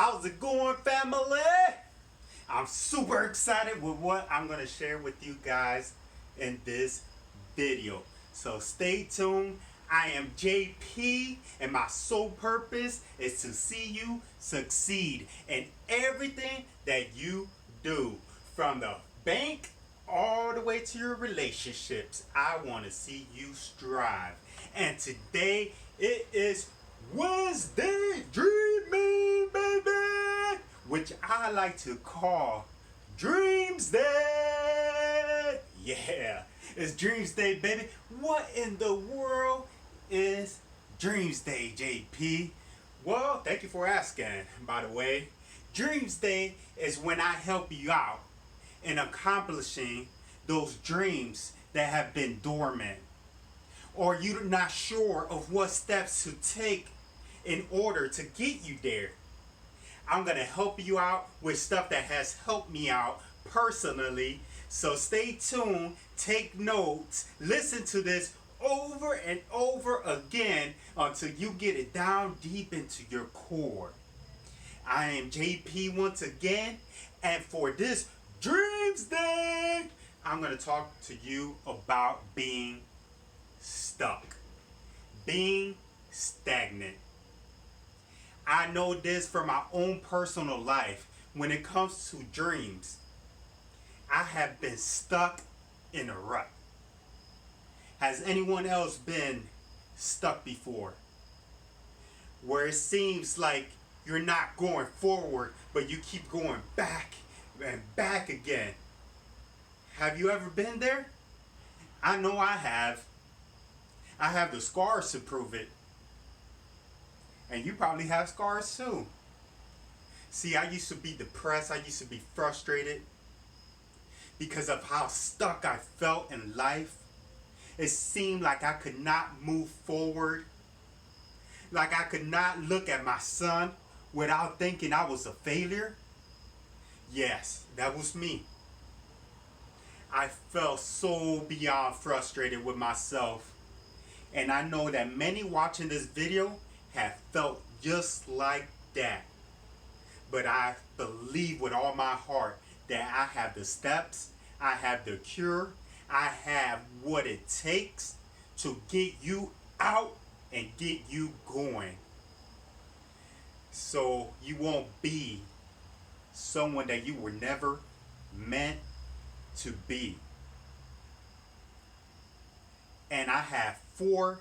How's it going, family? I'm super excited with what I'm going to share with you guys in this video. So stay tuned. I am JP, and my sole purpose is to see you succeed in everything that you do. From the bank all the way to your relationships, I want to see you strive. And today it is Wednesday Dreaming, baby, which I like to call Dreamsday. Yeah, it's Dreamsday, baby. What in the world is Dreamsday, JP? Well, thank you for asking, by the way. Dreamsday is when I help you out in accomplishing those dreams that have been dormant, or you're not sure of what steps to take in order to get you there. I'm going to help you out with stuff that has helped me out personally. So stay tuned, take notes, listen to this over and over again until you get it down deep into your core. I am JP once again, and for this Dreamsday, I'm going to talk to you about being stuck, being stagnant. I know this from my own personal life. When it comes to dreams, I have been stuck in a rut. Has anyone else been stuck before? Where it seems like you're not going forward, but you keep going back and back again. Have you ever been there? I know I have. I have the scars to prove it. And you probably have scars too. See, I used to be depressed. I used to be frustrated because of how stuck I felt in life. It seemed like I could not move forward. Like I could not look at my son without thinking I was a failure. Yes, that was me. I felt so beyond frustrated with myself. And I know that many watching this video have felt just like that. But I believe with all my heart that I have the steps, I have the cure, I have what it takes to get you out and get you going. So you won't be someone that you were never meant to be. And I have 4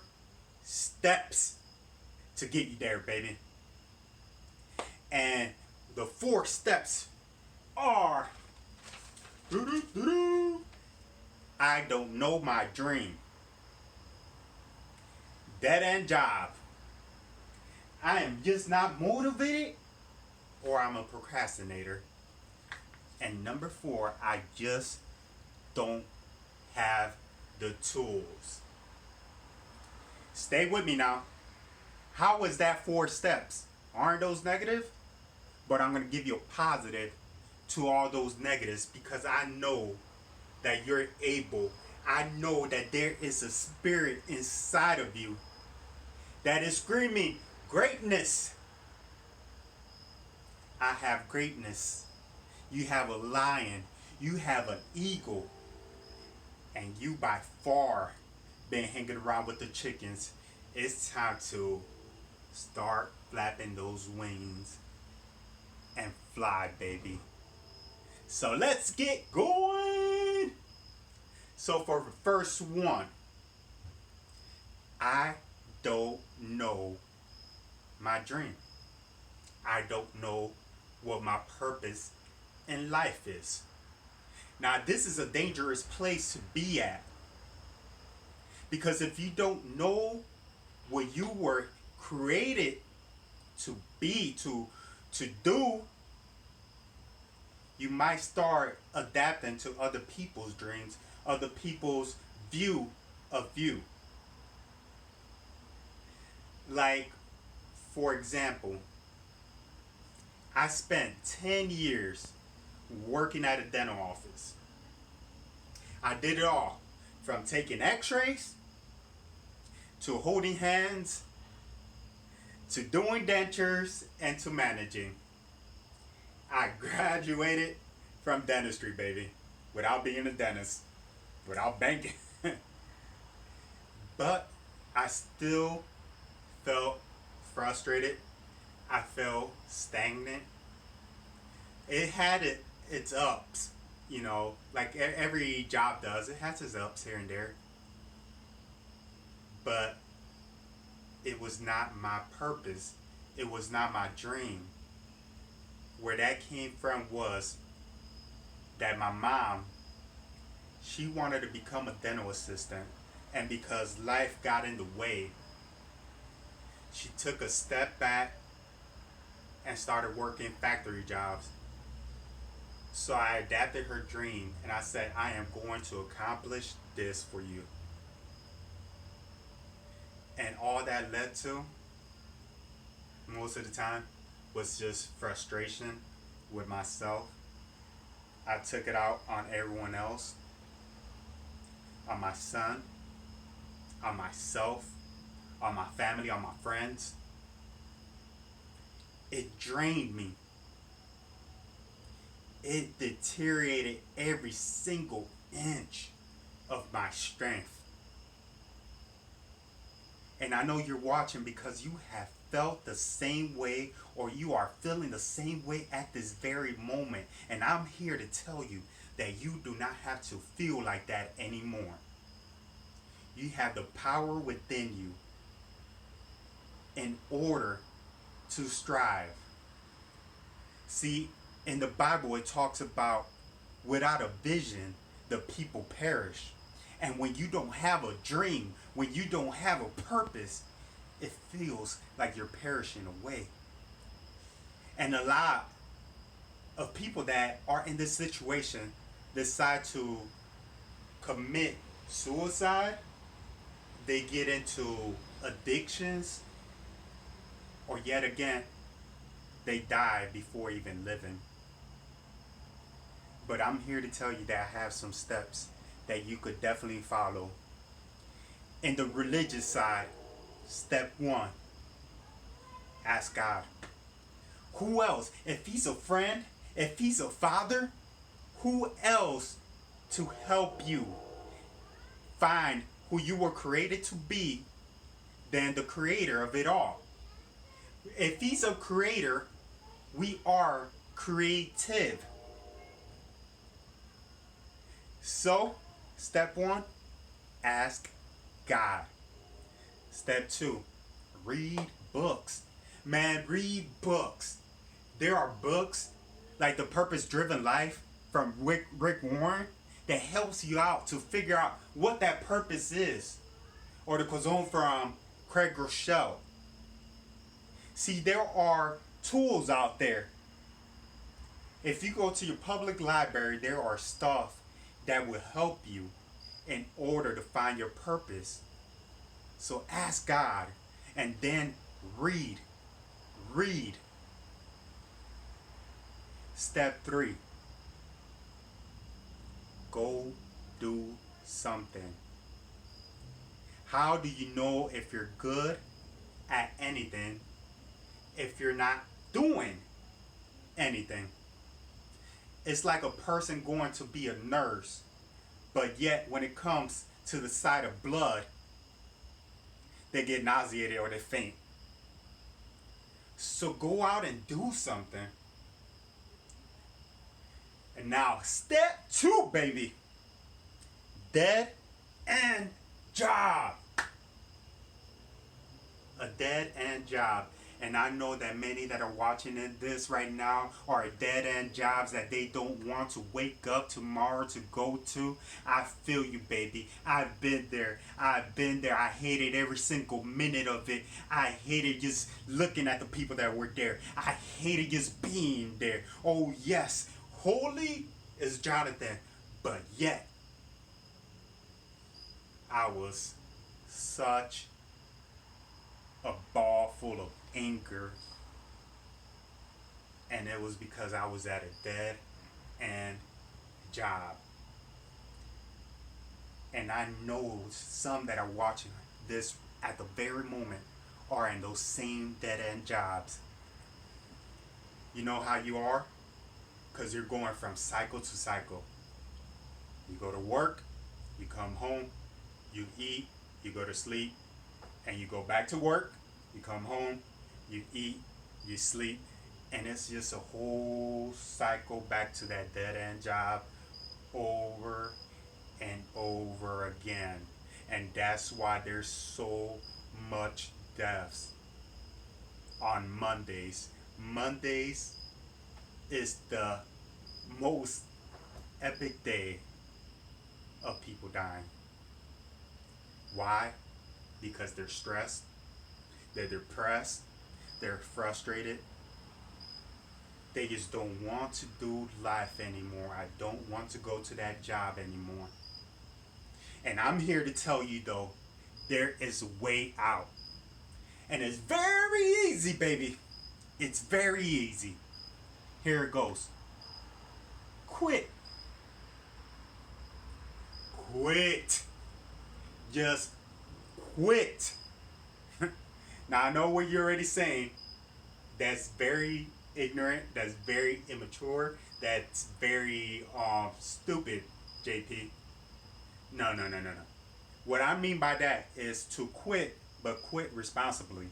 steps to get you there, baby. And the 4 steps are I don't know my dream. Dead end job. I am just not motivated, or I'm a procrastinator. And number 4, I just don't have the tools. Stay with me now. How is that 4 steps? Aren't those negative? But I'm going to give you a positive to all those negatives, because I know that you're able. I know that there is a spirit inside of you that is screaming greatness. I have greatness. You have a lion. You have an eagle. And you by far been hanging around with the chickens. It's time to start flapping those wings and fly, baby. So let's get going. So for the first one, I don't know my dream. I don't know what my purpose in life is. Now, this is a dangerous place to be at, because if you don't know what you were created to be, to do, you might start adapting to other people's dreams, other people's view of you. Like, for example, I spent 10 years working at a dental office. I did it all, from taking x-rays to holding hands to doing dentures and to managing. I graduated from dentistry, baby, without being a dentist, without banking. But I still felt frustrated. I felt stagnant. It had its ups, like every job does. It has its ups here and there. But it was not my purpose. It was not my dream. Where that came from was that my mom, she wanted to become a dental assistant. And because life got in the way, she took a step back and started working factory jobs. So I adapted her dream and I said, I am going to accomplish this for you. And all that led to, most of the time, was just frustration with myself. I took it out on everyone else, on my son, on myself, on my family, on my friends. It drained me. It deteriorated every single inch of my strength. And I know you're watching because you have felt the same way, or you are feeling the same way at this very moment. And I'm here to tell you that you do not have to feel like that anymore. You have the power within you in order to strive. See, in the Bible it talks about without a vision, the people perish. And when you don't have a dream, when you don't have a purpose, it feels like you're perishing away. And a lot of people that are in this situation decide to commit suicide. They get into addictions, or yet again, they die before even living. But I'm here to tell you that I have some steps that you could definitely follow. In the religious side, step 1, ask God. Who else? If he's a friend, if he's a father, who else to help you find who you were created to be than the creator of it all? If he's a creator, we are creative. So, step 1, ask God. Step 2, read books. Man, read books. There are books like The Purpose Driven Life from Rick Warren that helps you out to figure out what that purpose is. Or the Kazone from Craig Rochelle. See, there are tools out there. If you go to your public library, there are stuff that will help you in order to find your purpose. So ask God and then read. Read. Step 3. Go do something. How do you know if you're good at anything if you're not doing anything? It's like a person going to be a nurse, but yet when it comes to the sight of blood, they get nauseated or they faint. So go out and do something. And now, step 2, baby. Dead end job. A dead end job. And I know that many that are watching this right now are dead end jobs that they don't want to wake up tomorrow to go to. I feel you, baby. I've been there. I've been there. I hated every single minute of it. I hated just looking at the people that were there. I hated just being there. Oh, yes. Holy is Jonathan. But yet, I was such a ball full of anger, and it was because I was at a dead end job. And I know some that are watching this at the very moment are in those same dead end jobs. You know how you are? because you're going from cycle to cycle. You go to work, you come home, you eat, you go to sleep, and you go back to work, you come home, you eat, you sleep, and it's just a whole cycle back to that dead end job over and over again. And that's why there's so much deaths on Mondays. Mondays is the most epic day of people dying. Why? Because they're stressed, they're depressed, they're frustrated. They just don't want to do life anymore. I don't want to go to that job anymore. And I'm here to tell you though, there is a way out. And it's very easy, baby. It's very easy. Here it goes. Quit. Quit. Just quit. Now I know what you're already saying. That's very ignorant. That's very immature. That's very stupid, JP. No. What I mean by that is to quit, but quit responsibly.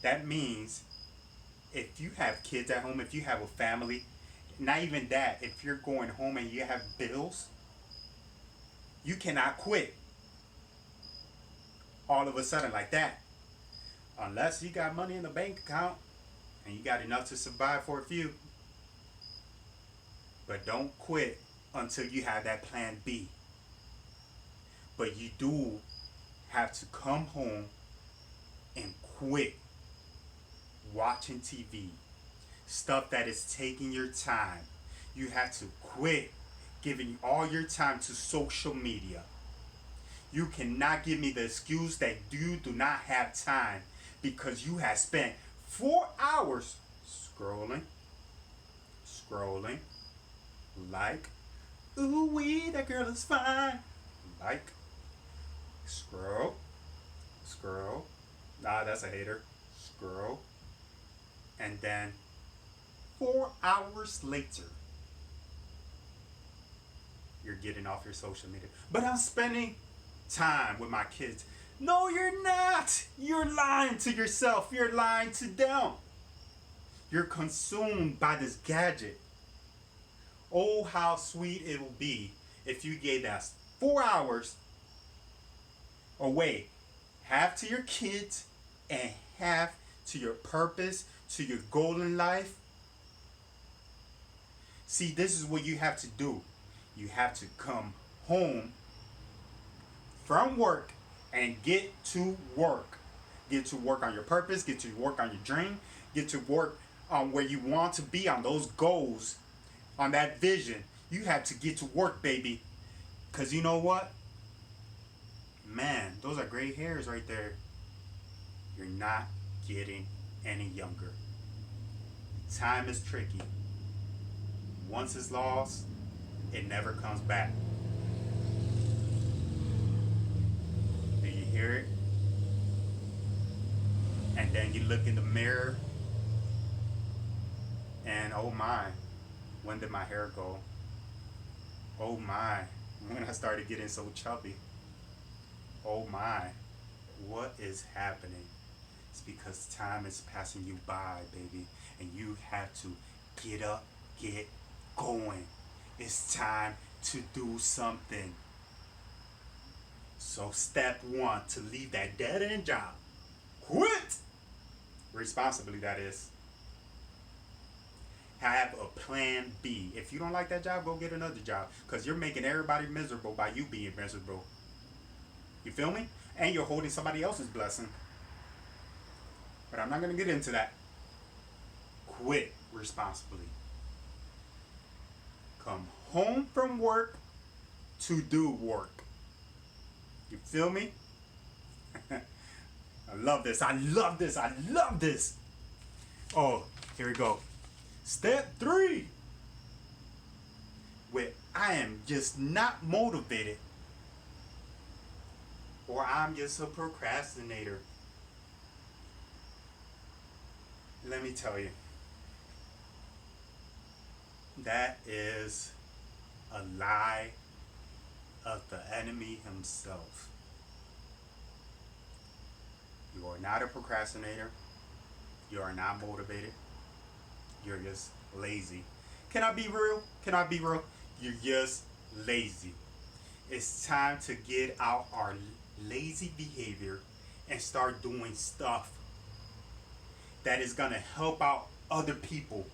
That means if you have kids at home, if you have a family, not even that, if you're going home and you have bills, you cannot quit all of a sudden like that. Unless you got money in the bank account and you got enough to survive for a few. But don't quit until you have that plan B. But you do have to come home and quit watching TV, stuff that is taking your time. You have to quit giving all your time to social media. You cannot give me the excuse that you do not have time because you have spent 4 hours scrolling, like, ooh wee, that girl is fine, like, scroll, nah, that's a hater, scroll, and then 4 hours later, you're getting off your social media. But I'm spending time with my kids. No, you're not. You're lying to yourself. You're lying to them. You're consumed by this gadget. Oh, how sweet it will be if you gave us 4 hours away. Half to your kids and half to your purpose, to your goal in life. See, this is what you have to do. You have to come home from work and get to work. Get to work on your purpose, get to work on your dream, get to work on where you want to be, on those goals, on that vision. You have to get to work, baby. Because you know what? Man, those are gray hairs right there. You're not getting any younger. Time is tricky. Once it's lost, it never comes back. Do you hear it? And then you look in the mirror and oh my, when did my hair go? Oh my, when I started getting so chubby. Oh my, what is happening? It's because time is passing you by, baby, and you have to get up, get going. It's time to do something. So step one, to leave that dead end job. Quit! Responsibly, that is. Have a plan B. If you don't like that job, go get another job. Because you're making everybody miserable by you being miserable. You feel me? And you're holding somebody else's blessing. But I'm not going to get into that. Quit responsibly. Come home from work to do work. You feel me? I love this. I love this. I love this. Oh, here we go. Step 3. Where I am just not motivated. Or I'm just a procrastinator. Let me tell you. That is a lie of the enemy himself. You are not a procrastinator. You are not motivated. You're just lazy. Can I be real? Can I be real? You're just lazy. It's time to get out our lazy behavior and start doing stuff that is going to help out other people.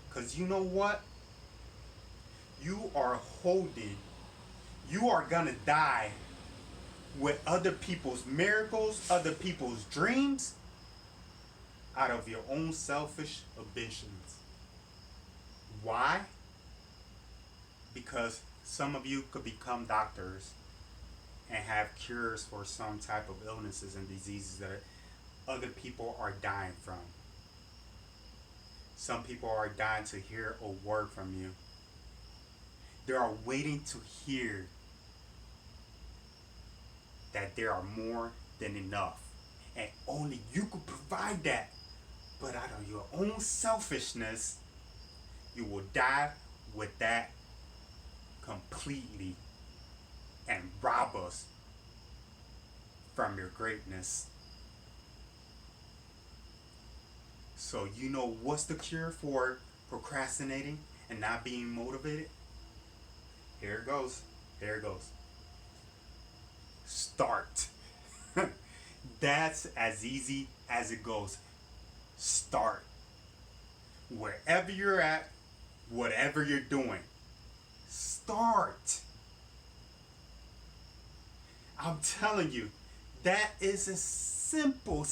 Because you know what? You are holding, you are going to die with other people's miracles, other people's dreams, out of your own selfish ambitions. Why? Because some of you could become doctors and have cures for some type of illnesses and diseases that other people are dying from. Some people are dying to hear a word from you. They are waiting to hear that there are more than enough. And only you could provide that. But out of your own selfishness, you will die with that completely and rob us from your greatness. So you know what's the cure for procrastinating and not being motivated? Here it goes. Here it goes. Start. That's as easy as it goes. Start. Wherever you're at, whatever you're doing, start. I'm telling you, that is a simple.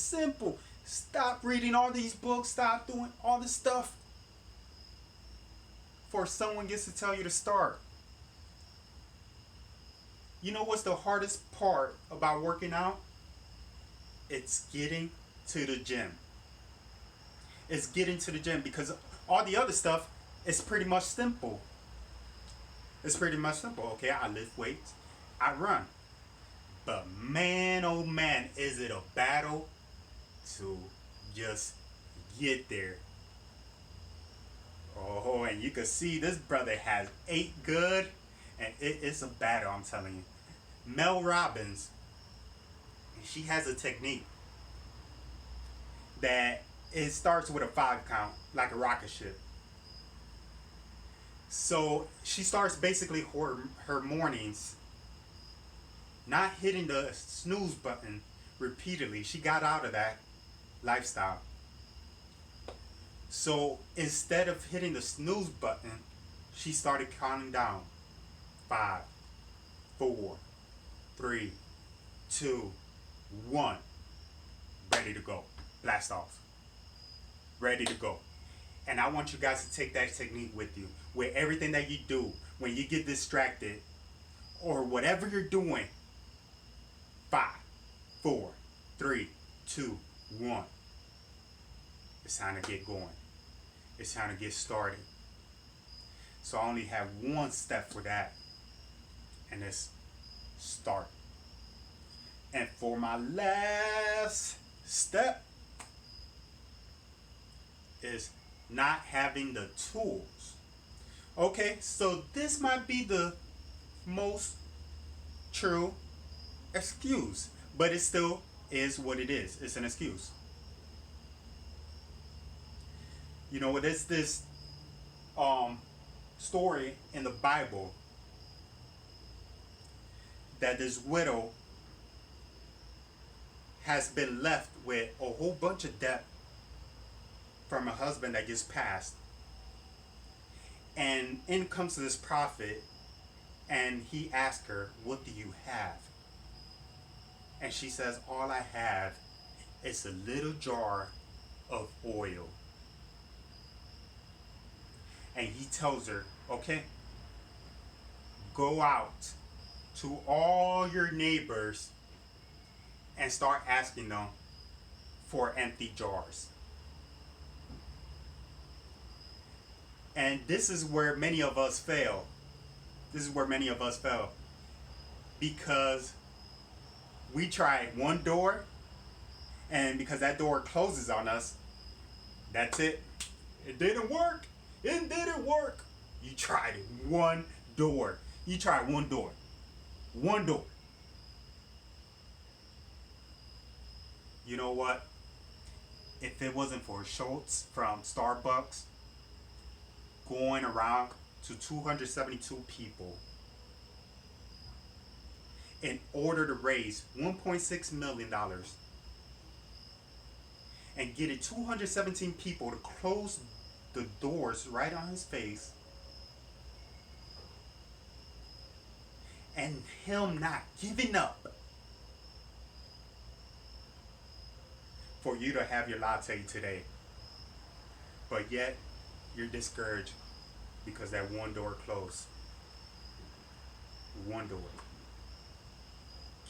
Stop reading all these books, stop doing all this stuff before someone gets to tell you to start. You know what's the hardest part about working out? It's getting to the gym. It's getting to the gym because all the other stuff is pretty much simple. It's pretty much simple. Okay, I lift weights, I run. But man, oh man, is it a battle to just get there. Oh, and you can see this brother has ate good, and it's a battle, I'm telling you. Mel Robbins, she has a technique that it starts with a 5 count, like a rocket ship. So she starts basically her mornings not hitting the snooze button repeatedly. She got out of that lifestyle. So instead of hitting the snooze button, she started counting down. 5, 4, 3, 2, 1. Ready to go. Blast off. Ready to go. And I want you guys to take that technique with you. With everything that you do, when you get distracted, or whatever you're doing, 5, 4, 3, 2, 1. It's time to get going. It's time to get started. So I only have one step for that, and it's start. And for my last step is not having the tools. Okay, so this might be the most true excuse, but it still is what it is. It's an excuse. You know, there's this story in the Bible that this widow has been left with a whole bunch of debt from a husband that just passed. And in comes this prophet, and he asks her, "What do you have?" And she says, "All I have is a little jar of oil." And he tells her, "Okay, go out to all your neighbors and start asking them for empty jars." And this is where many of us fail. This is where many of us fail. Because we try one door, and because that door closes on us, that's it. It didn't work. It didn't work. You tried it. One door. You tried one door. One door. You know what? If it wasn't for Schultz from Starbucks going around to 272 people in order to raise $1.6 million and getting 217 people to close the doors right on his face, and him not giving up for you to have your latte today, but yet you're discouraged because that one door closed. One door.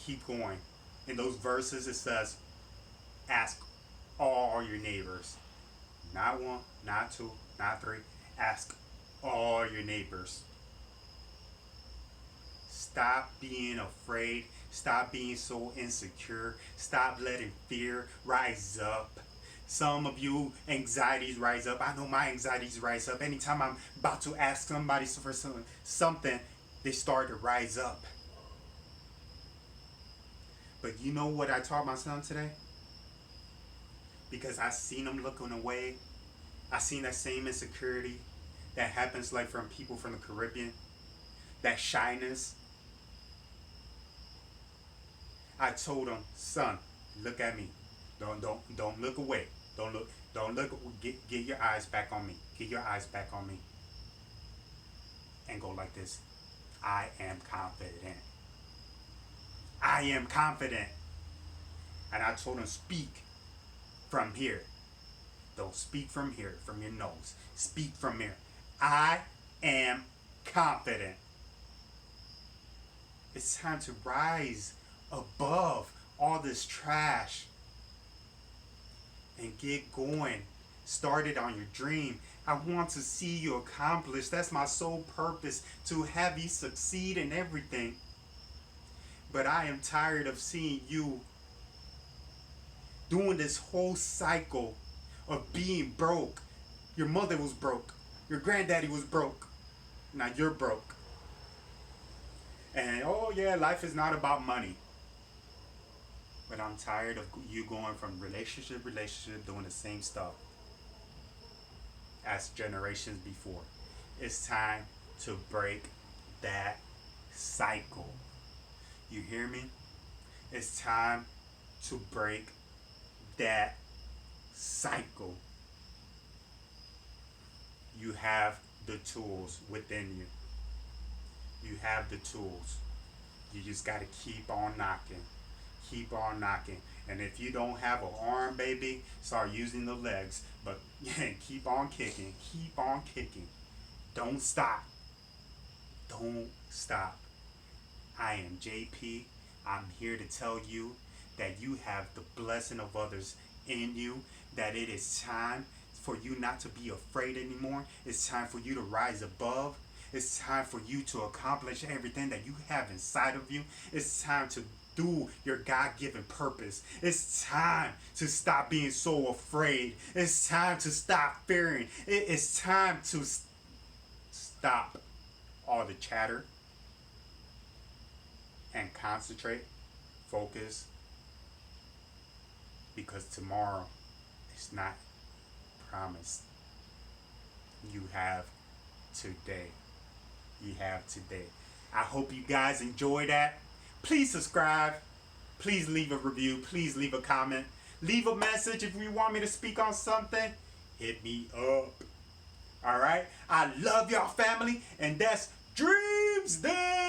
Keep going. In those verses it says, ask all your neighbors. Not one, not two, not three. Ask all your neighbors. Stop being afraid. Stop being so insecure. Stop letting fear rise up. Some of you anxieties rise up. I know my anxieties rise up. Anytime I'm about to ask somebody for something, they start to rise up. But you know what I taught my son today? Because I seen him looking away. I seen that same insecurity that happens like from people from the Caribbean. That shyness. I told him, son, look at me. Don't look away. Don't look. Get your eyes back on me. Get your eyes back on me. And go like this. I am confident. I am confident. And I told him, speak from here. Don't speak from here, from your nose. Speak from here. I am confident. It's time to rise above all this trash and get going. Start it on your dream. I want to see you accomplish. That's my sole purpose, to have you succeed in everything. But I am tired of seeing you doing this whole cycle of being broke. Your mother was broke. Your granddaddy was broke. Now you're broke. And oh yeah, life is not about money. But I'm tired of you going from relationship to relationship doing the same stuff as generations before. It's time to break that cycle. You hear me? It's time to break that cycle. You have the tools within you. You have the tools. You just got to keep on knocking. Keep on knocking. And if you don't have an arm, baby, start using the legs. But yeah, keep on kicking. Keep on kicking. Don't stop. Don't stop. I am JP. I'm here to tell you that you have the blessing of others in you, that it is time for you not to be afraid anymore. It's time for you to rise above. It's time for you to accomplish everything that you have inside of you. It's time to do your God-given purpose. It's time to stop being so afraid. It's time to stop fearing. It is time to stop all the chatter and concentrate, focus, because tomorrow is not promised. You have today. You have today. I hope you guys enjoy that. Please subscribe. Please leave a review. Please leave a comment. Leave a message if you want me to speak on something. Hit me up. All right? I love y'all family, and that's Dreamsday.